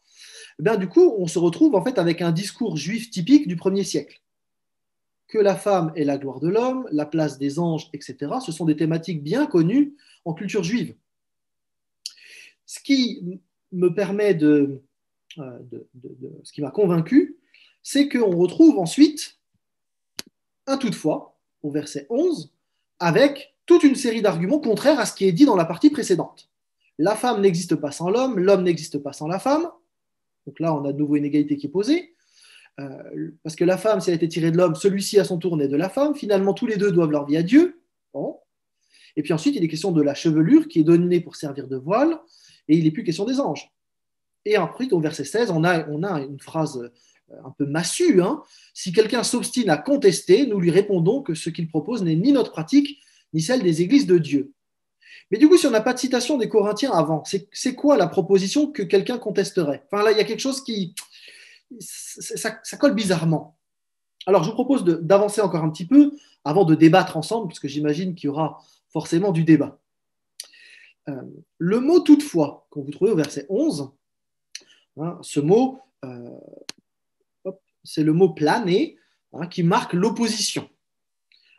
Et bien, du coup, on se retrouve en fait avec un discours juif typique du 1er siècle. Que la femme est la gloire de l'homme, la place des anges, etc. Ce sont des thématiques bien connues en culture juive. Ce qui me permet ce qui m'a convaincu, c'est qu'on retrouve ensuite un toutefois au verset 11 avec toute une série d'arguments contraires à ce qui est dit dans la partie précédente. La femme n'existe pas sans l'homme n'existe pas sans la femme. Donc là, on a de nouveau une égalité qui est posée. Parce que la femme, si elle a été tirée de l'homme, celui-ci à son tour naît de la femme. Finalement, tous les deux doivent leur vie à Dieu. Bon. Et puis ensuite, il est question de la chevelure qui est donnée pour servir de voile, et il n'est plus question des anges. Et après, au verset 16, on a une phrase un peu massue. Hein. Si quelqu'un s'obstine à contester, nous lui répondons que ce qu'il propose n'est ni notre pratique, ni celle des églises de Dieu. Mais du coup, si on n'a pas de citation des Corinthiens avant, c'est quoi la proposition que quelqu'un contesterait? Enfin, là, il y a quelque chose qui... Ça colle bizarrement. Alors, je vous propose d'avancer encore un petit peu avant de débattre ensemble, parce que j'imagine qu'il y aura forcément du débat. Le mot toutefois, qu'on vous trouvez au verset 11, hein, ce mot, c'est le mot plané, hein, qui marque l'opposition.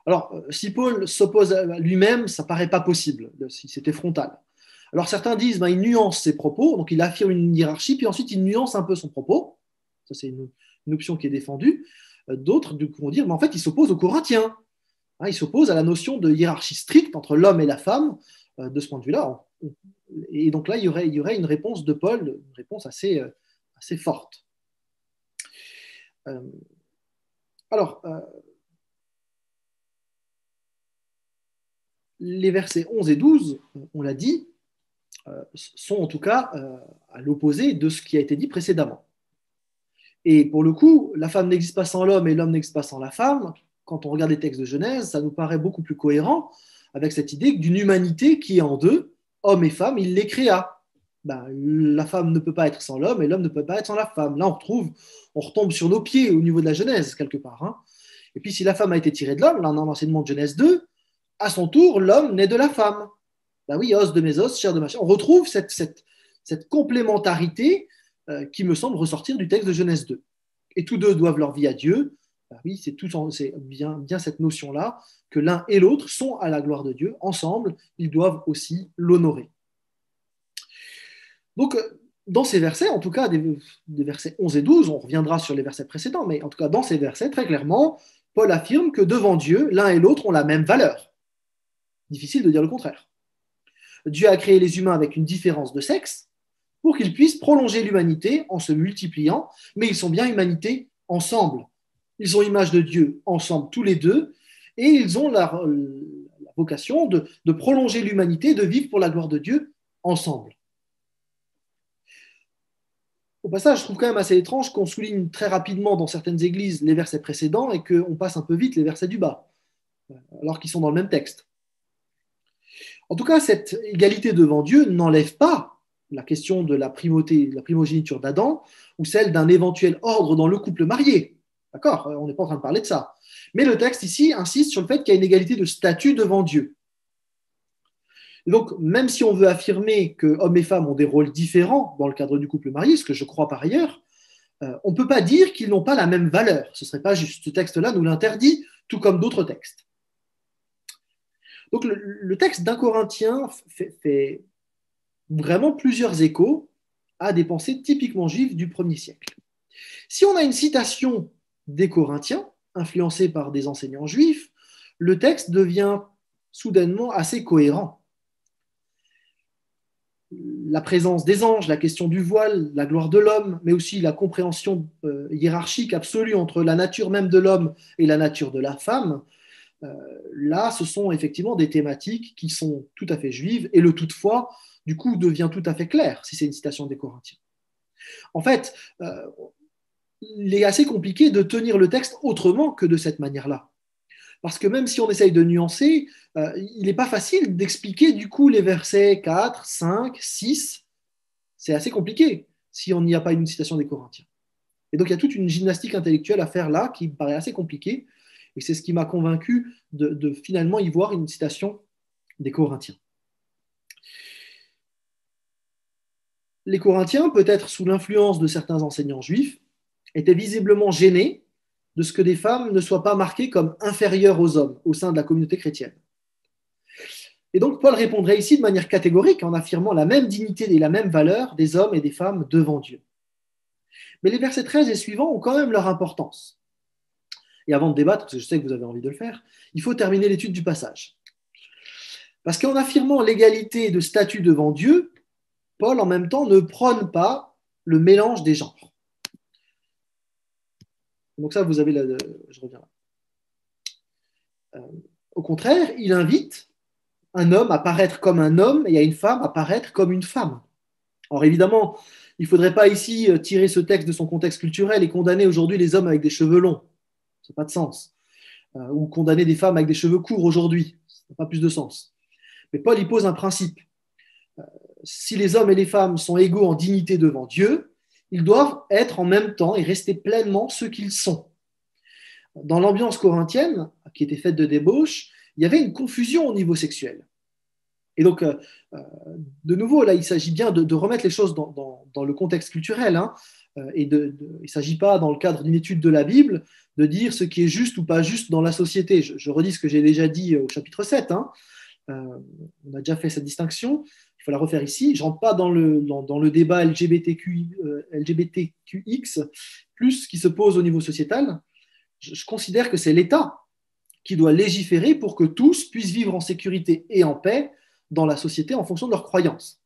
Alors, si Paul s'oppose à lui-même, ça ne paraît pas possible, si c'était frontal. Alors, certains disent il nuance ses propos, donc il affirme une hiérarchie, puis ensuite il nuance un peu son propos. Ça, c'est une option qui est défendue. D'autres vont dire, mais en fait, il s'oppose aux Corinthiens. Hein, il s'oppose à la notion de hiérarchie stricte entre l'homme et la femme, de ce point de vue-là. Et donc là, il y aurait une réponse de Paul, une réponse assez forte. Alors, les versets 11 et 12, on l'a dit, sont en tout cas à l'opposé de ce qui a été dit précédemment. Et pour le coup, la femme n'existe pas sans l'homme et l'homme n'existe pas sans la femme. Quand on regarde les textes de Genèse, ça nous paraît beaucoup plus cohérent avec cette idée d'une humanité qui est en deux, homme et femme, il les créa. La femme ne peut pas être sans l'homme et l'homme ne peut pas être sans la femme. Là, on retombe sur nos pieds au niveau de la Genèse, quelque part. Hein. Et puis, si la femme a été tirée de l'homme, là, on a un enseignement de Genèse 2, à son tour, l'homme naît de la femme. Oui, os de mes os, chair de ma chair. On retrouve cette complémentarité qui me semble ressortir du texte de Genèse 2. Et tous deux doivent leur vie à Dieu, Ben oui, c'est bien cette notion-là, que l'un et l'autre sont à la gloire de Dieu, ensemble, ils doivent aussi l'honorer. Donc, dans ces versets, en tout cas des versets 11 et 12, on reviendra sur les versets précédents, mais en tout cas dans ces versets, très clairement, Paul affirme que devant Dieu, l'un et l'autre ont la même valeur. Difficile de dire le contraire. Dieu a créé les humains avec une différence de sexe pour qu'ils puissent prolonger l'humanité en se multipliant, mais ils sont bien humanité ensemble. Ils ont l'image de Dieu ensemble tous les deux, et ils ont la vocation de prolonger l'humanité, de vivre pour la gloire de Dieu ensemble. Au passage, je trouve quand même assez étrange qu'on souligne très rapidement dans certaines églises les versets précédents et qu'on passe un peu vite les versets du bas, alors qu'ils sont dans le même texte. En tout cas, cette égalité devant Dieu n'enlève pas la question de la primauté, la primogéniture d'Adam ou celle d'un éventuel ordre dans le couple marié. D'accord? On n'est pas en train de parler de ça. Mais le texte ici insiste sur le fait qu'il y a une égalité de statut devant Dieu. Et donc, même si on veut affirmer que hommes et femmes ont des rôles différents dans le cadre du couple marié, ce que je crois par ailleurs, on ne peut pas dire qu'ils n'ont pas la même valeur. Ce ne serait pas juste. Ce texte-là nous l'interdit, tout comme d'autres textes. Donc, le texte d'un Corinthien fait vraiment plusieurs échos à des pensées typiquement juives du 1er siècle. Si on a une citation des Corinthiens, influencée par des enseignants juifs, le texte devient soudainement assez cohérent. La présence des anges, la question du voile, la gloire de l'homme, mais aussi la compréhension hiérarchique absolue entre la nature même de l'homme et la nature de la femme, là, ce sont effectivement des thématiques qui sont tout à fait juives, et le toutefois, du coup, devient tout à fait clair si c'est une citation des Corinthiens. En fait, il est assez compliqué de tenir le texte autrement que de cette manière-là. Parce que même si on essaye de nuancer, il n'est pas facile d'expliquer du coup les versets 4, 5, 6. C'est assez compliqué si on n'y a pas une citation des Corinthiens. Et donc il y a toute une gymnastique intellectuelle à faire là qui me paraît assez compliquée. Et c'est ce qui m'a convaincu de finalement y voir une citation des Corinthiens. Les Corinthiens, peut-être sous l'influence de certains enseignants juifs, étaient visiblement gênés de ce que des femmes ne soient pas marquées comme inférieures aux hommes au sein de la communauté chrétienne. Et donc Paul répondrait ici de manière catégorique en affirmant la même dignité et la même valeur des hommes et des femmes devant Dieu. Mais les versets 13 et suivants ont quand même leur importance. Et avant de débattre, parce que je sais que vous avez envie de le faire, il faut terminer l'étude du passage. Parce qu'en affirmant l'égalité de statut devant Dieu, Paul en même temps ne prône pas le mélange des genres. Donc ça, vous avez je reviens là. Au contraire, il invite un homme à paraître comme un homme et à une femme à paraître comme une femme. Alors évidemment, il ne faudrait pas ici tirer ce texte de son contexte culturel et condamner aujourd'hui les hommes avec des cheveux longs. Ça n'a pas de sens. Ou condamner des femmes avec des cheveux courts aujourd'hui. Ça n'a pas plus de sens. Mais Paul, il pose un principe. Si les hommes et les femmes sont égaux en dignité devant Dieu, ils doivent être en même temps et rester pleinement ce qu'ils sont. Dans l'ambiance corinthienne, qui était faite de débauche, il y avait une confusion au niveau sexuel. Et donc, de nouveau, là, il s'agit bien de remettre les choses dans le contexte culturel. Hein, et il ne s'agit pas, dans le cadre d'une étude de la Bible, de dire ce qui est juste ou pas juste dans la société. Je redis ce que j'ai déjà dit au chapitre 7. Hein. On a déjà fait cette distinction. Il faut la refaire ici. Je ne rentre pas dans le débat LGBTQX, plus qui se pose au niveau sociétal. Je considère que c'est l'État qui doit légiférer pour que tous puissent vivre en sécurité et en paix dans la société en fonction de leurs croyances.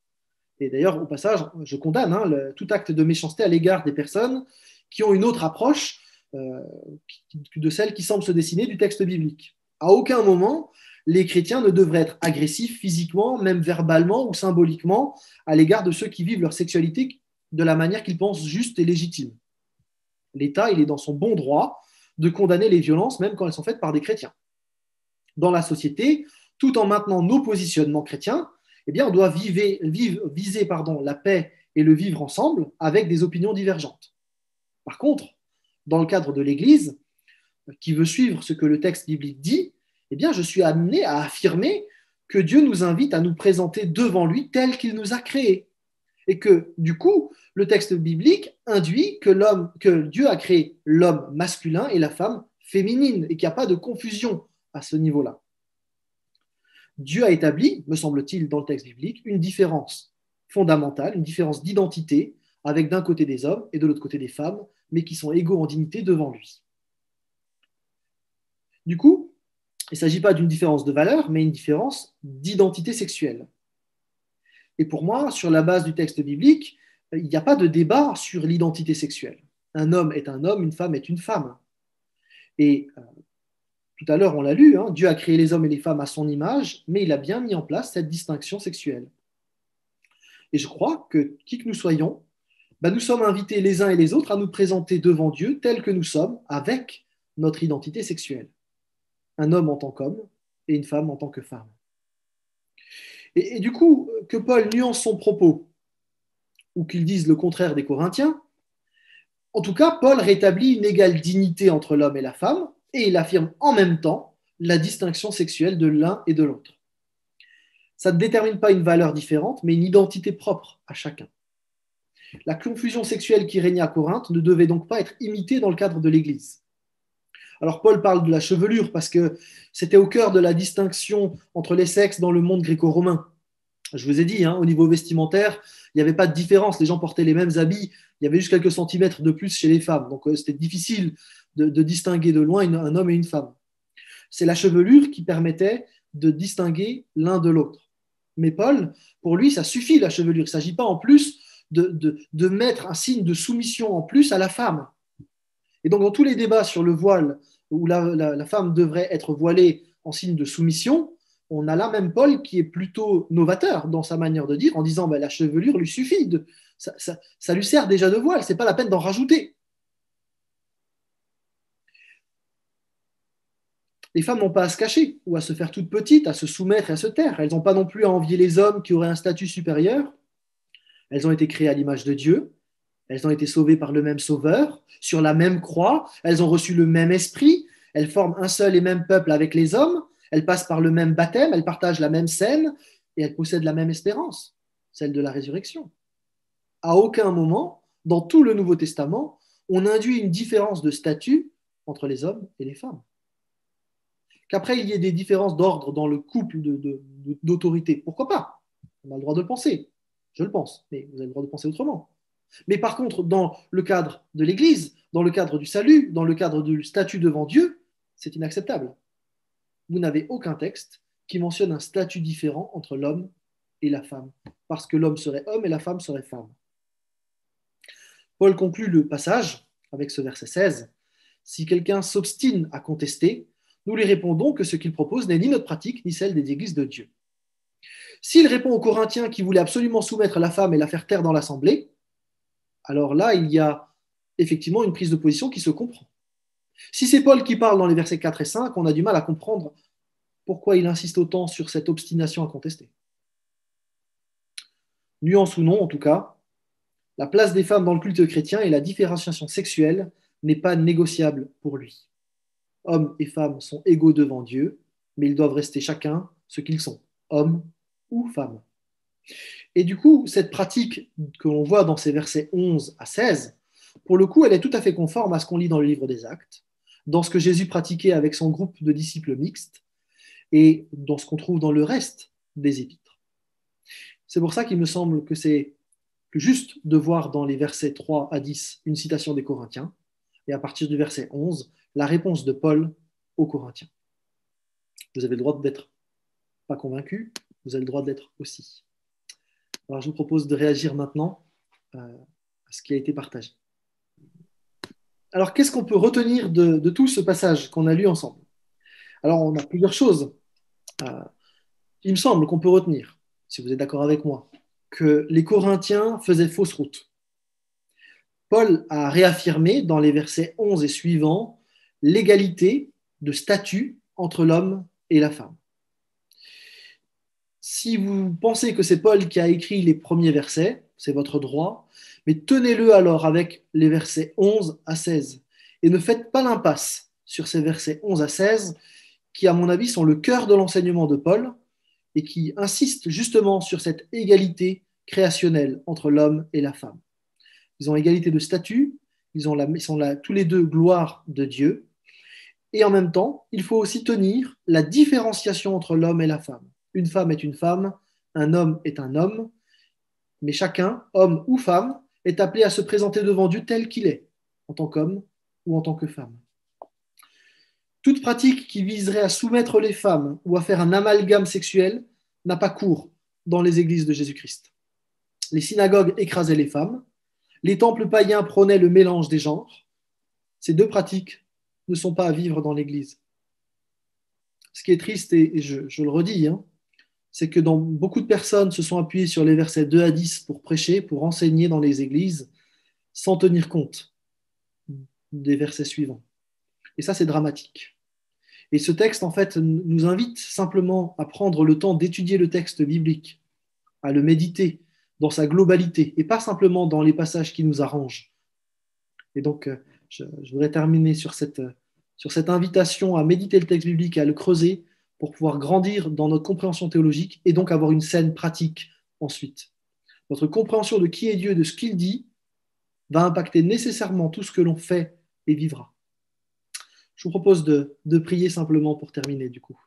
Et d'ailleurs, au passage, je condamne tout acte de méchanceté à l'égard des personnes qui ont une autre approche de celle qui semble se dessiner du texte biblique. À aucun moment, les chrétiens ne devraient être agressifs physiquement, même verbalement ou symboliquement, à l'égard de ceux qui vivent leur sexualité de la manière qu'ils pensent juste et légitime. L'État, il est dans son bon droit de condamner les violences, même quand elles sont faites par des chrétiens. Dans la société, tout en maintenant nos positionnements chrétiens, eh bien, on doit viser la paix et le vivre ensemble avec des opinions divergentes. Par contre, dans le cadre de l'Église, qui veut suivre ce que le texte biblique dit, eh bien, je suis amené à affirmer que Dieu nous invite à nous présenter devant lui tel qu'il nous a créés. Et que, du coup, le texte biblique induit que Dieu a créé l'homme masculin et la femme féminine et qu'il n'y a pas de confusion à ce niveau-là. Dieu a établi, me semble-t-il, dans le texte biblique, une différence fondamentale, une différence d'identité, avec d'un côté des hommes et de l'autre côté des femmes, mais qui sont égaux en dignité devant lui. Du coup, il ne s'agit pas d'une différence de valeur, mais une différence d'identité sexuelle. Et pour moi, sur la base du texte biblique, il n'y a pas de débat sur l'identité sexuelle. Un homme est un homme, une femme est une femme. Et tout à l'heure, on l'a lu, hein, Dieu a créé les hommes et les femmes à son image, mais il a bien mis en place cette distinction sexuelle. Et je crois que, qui que nous soyons, nous sommes invités les uns et les autres à nous présenter devant Dieu tels que nous sommes, avec notre identité sexuelle. Un homme en tant qu'homme et une femme en tant que femme. Et du coup, que Paul nuance son propos ou qu'il dise le contraire des Corinthiens, en tout cas, Paul rétablit une égale dignité entre l'homme et la femme et il affirme en même temps la distinction sexuelle de l'un et de l'autre. Ça ne détermine pas une valeur différente, mais une identité propre à chacun. La confusion sexuelle qui régnait à Corinthe ne devait donc pas être imitée dans le cadre de l'Église. Alors Paul parle de la chevelure parce que c'était au cœur de la distinction entre les sexes dans le monde gréco-romain. Je vous ai dit, hein, au niveau vestimentaire, il n'y avait pas de différence. Les gens portaient les mêmes habits. Il y avait juste quelques centimètres de plus chez les femmes. Donc c'était difficile de distinguer de loin un homme et une femme. C'est la chevelure qui permettait de distinguer l'un de l'autre. Mais Paul, pour lui, ça suffit la chevelure. Il ne s'agit pas en plus de mettre un signe de soumission en plus à la femme. Et donc dans tous les débats sur le voile, où la femme devrait être voilée en signe de soumission, on a là même Paul qui est plutôt novateur dans sa manière de dire, en disant la chevelure lui suffit, ça lui sert déjà de voile, ce n'est pas la peine d'en rajouter. Les femmes n'ont pas à se cacher ou à se faire toutes petites, à se soumettre et à se taire. Elles n'ont pas non plus à envier les hommes qui auraient un statut supérieur. Elles ont été créées à l'image de Dieu. Elles ont été sauvées par le même Sauveur, sur la même croix. Elles ont reçu le même esprit. Elles forment un seul et même peuple avec les hommes. Elles passent par le même baptême. Elles partagent la même scène et elles possèdent la même espérance, celle de la résurrection. À aucun moment, dans tout le Nouveau Testament, on induit une différence de statut entre les hommes et les femmes. Qu'après, il y ait des différences d'ordre dans le couple d'autorité, pourquoi pas? On a le droit de le penser, je le pense, mais vous avez le droit de penser autrement. Mais par contre, dans le cadre de l'Église, dans le cadre du salut, dans le cadre du statut devant Dieu, c'est inacceptable. Vous n'avez aucun texte qui mentionne un statut différent entre l'homme et la femme, parce que l'homme serait homme et la femme serait femme. Paul conclut le passage avec ce verset 16. Si quelqu'un s'obstine à contester, nous lui répondons que ce qu'il propose n'est ni notre pratique, ni celle des églises de Dieu. S'il répond aux Corinthiens qui voulaient absolument soumettre la femme et la faire taire dans l'assemblée, alors là, il y a effectivement une prise de position qui se comprend. Si c'est Paul qui parle dans les versets 4 et 5, on a du mal à comprendre pourquoi il insiste autant sur cette obstination à contester. Nuance ou non, en tout cas, la place des femmes dans le culte chrétien et la différenciation sexuelle n'est pas négociable pour lui. Hommes et femmes sont égaux devant Dieu, mais ils doivent rester chacun ce qu'ils sont, hommes ou femmes. Et du coup, cette pratique que l'on voit dans ces versets 11 à 16, pour le coup, elle est tout à fait conforme à ce qu'on lit dans le livre des Actes, dans ce que Jésus pratiquait avec son groupe de disciples mixtes et dans ce qu'on trouve dans le reste des épîtres. C'est pour ça qu'il me semble que c'est plus juste de voir dans les versets 3 à 10 une citation des Corinthiens et à partir du verset 11, la réponse de Paul aux Corinthiens. Vous avez le droit d'être pas convaincu, vous avez le droit d'être aussi. Alors je vous propose de réagir maintenant à ce qui a été partagé. Alors qu'est-ce qu'on peut retenir de tout ce passage qu'on a lu ensemble? Alors on a plusieurs choses. Il me semble qu'on peut retenir, si vous êtes d'accord avec moi, que les Corinthiens faisaient fausse route. Paul a réaffirmé dans les versets 11 et suivants l'égalité de statut entre l'homme et la femme. Si vous pensez que c'est Paul qui a écrit les premiers versets, c'est votre droit, mais tenez-le alors avec les versets 11 à 16 et ne faites pas l'impasse sur ces versets 11 à 16 qui, à mon avis, sont le cœur de l'enseignement de Paul et qui insistent justement sur cette égalité créationnelle entre l'homme et la femme. Ils ont égalité de statut, ils sont là tous les deux gloire de Dieu. Et en même temps, il faut aussi tenir la différenciation entre l'homme et la femme. Une femme est une femme, un homme est un homme, mais chacun, homme ou femme, est appelé à se présenter devant Dieu tel qu'il est, en tant qu'homme ou en tant que femme. Toute pratique qui viserait à soumettre les femmes ou à faire un amalgame sexuel n'a pas cours dans les églises de Jésus-Christ. Les synagogues écrasaient les femmes, les temples païens prônaient le mélange des genres. Ces deux pratiques ne sont pas à vivre dans l'Église. Ce qui est triste, et je le redis, c'est que beaucoup de personnes se sont appuyées sur les versets 2 à 10 pour prêcher, pour enseigner dans les églises, sans tenir compte des versets suivants. Et ça, c'est dramatique. Et ce texte, en fait, nous invite simplement à prendre le temps d'étudier le texte biblique, à le méditer dans sa globalité, et pas simplement dans les passages qui nous arrangent. Et donc, je voudrais terminer sur cette invitation à méditer le texte biblique et à le creuser pour pouvoir grandir dans notre compréhension théologique et donc avoir une saine pratique ensuite. Notre compréhension de qui est Dieu, de ce qu'il dit, va impacter nécessairement tout ce que l'on fait et vivra. Je vous propose de prier simplement pour terminer du coup.